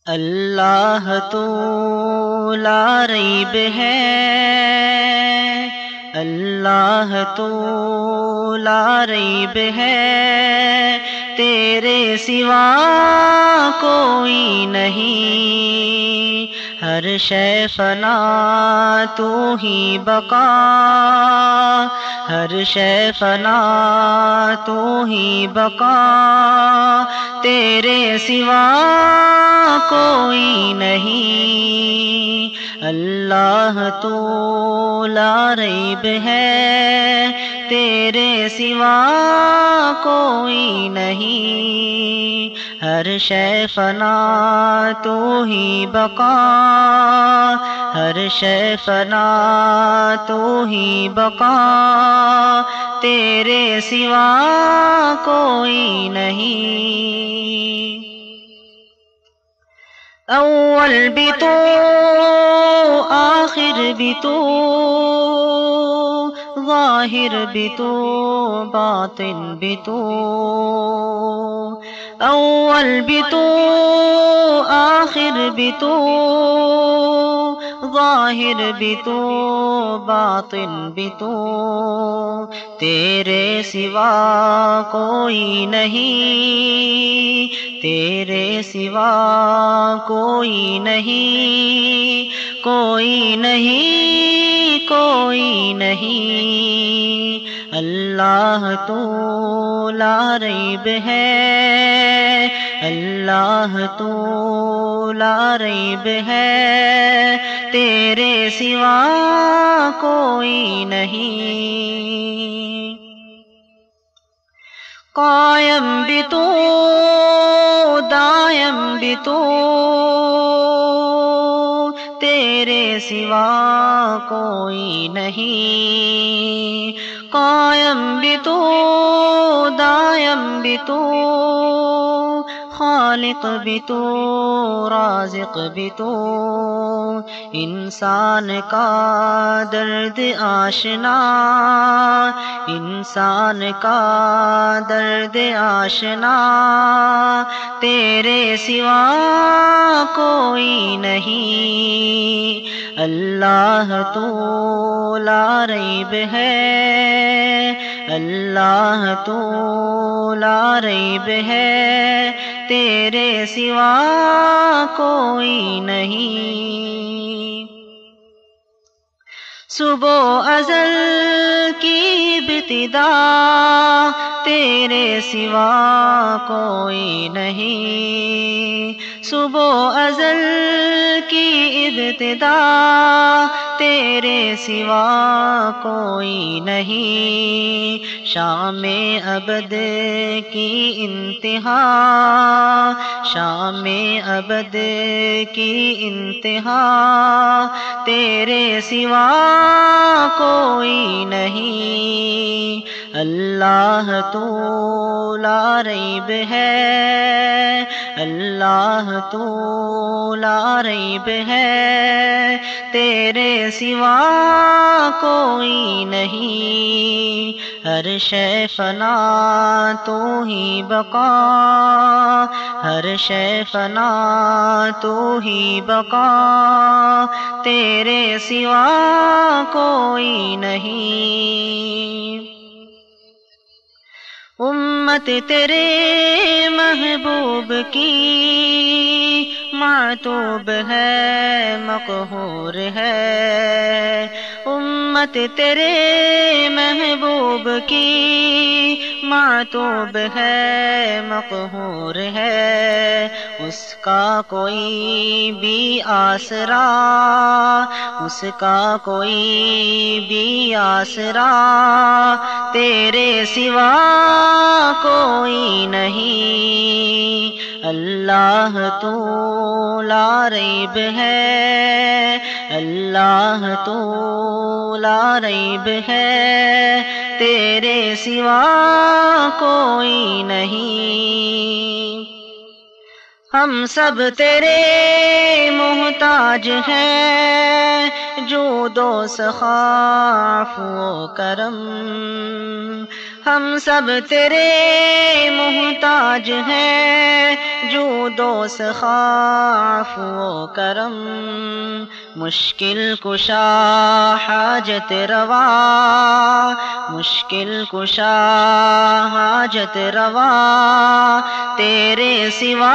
اللہ تو لا ریب ہے، اللہ تو لا ریب ہے، تیرے سوا کوئی نہیں، ہر شے فنا تو ہی بقا، ہر شے فنا تو ہی بقا، تیرے سوا کوئی نہیں، اللہ تو لا ریب ہے، تیرے سوا کوئی نہیں، ہر شے فنا تو ہی بقا، ہر شے فنا تو ہی بقا، تیرے سوا کوئی نہیں، اول بھی تو آخر بھی تو، ظاہر بھی تو باطن بھی تو، اول بھی تو آخر بھی تو، ظاہر بھی تو باطن بھی تو، تیرے سوا کوئی نہیں، تیرے سوا کوئی نہیں، کوئی نہیں، کوئی نہیں، اللہ تو لا ریب ہے، اللہ تو لا ریب ہے، تیرے سوا کوئی نہیں، قائم بھی تو دائم بھی تو، تیرے سوا کوئی نہیں، قائم بھی تو دائم بھی تو، خالق بھی تو رازق بھی تو، انسان کا درد آشنا، انسان کا درد آشنا، تیرے سوا کوئی نہیں، اللہ تو لا ریب ہے، اللہ تو لا ریب ہے، تیرے سوا کوئی نہیں، صبح ازل کی ابتدا، تیرے سوا کوئی نہیں، صبح ازل کی ابتدا، تیرے سوا کوئی نہیں، شام ابد کی انتہا، شام ابد کی انتہا، تیرے سوا کوئی نہیں، اللہ تو لا ریب ہے، اللہ تو لا ریب ہے، تیرے سوا کوئی نہیں، ہر شے فنا تو ہی بقا، ہر شے فنا تو ہی بقا، تیرے سوا کوئی نہیں، امت تیرے محبوب کی معتوب ہے، مقہور ہے، امت تیرے محبوب کی معتوب ہے، مقہور ہے، اس کا کوئی بھی آسرا، اس کا کوئی بھی آسرا، تیرے سوا کوئی نہیں، اللہ تو لا ریب ہے، اللہ تو لا ریب ہے، تیرے سوا کوئی نہیں، ہم سب تیرے محتاج ہیں، جود و سخا عفو و کرم، ہم سب تیرے محتاج ہیں، جود و سخاف و کرم، مشکل کشا حاجت روا، مشکل کشا حاجت روا، تیرے سوا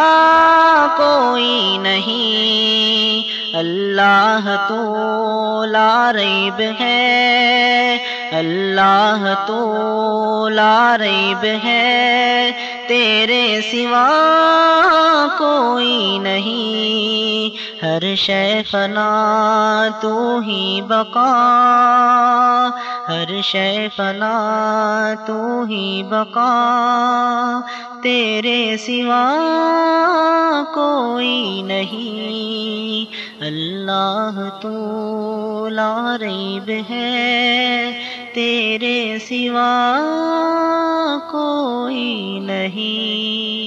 کوئی نہیں، اللہ تو لا ریب ہے، اللہ تو لا ریب ہے، تیرے سوا کوئی نہیں، ہر شے فنا تو ہی بقا، ہر شے فنا تو ہی بقا، تیرے سوا کوئی نہیں، اللہ تو لا ریب ہے، تیرے سوا کوئی نہیں۔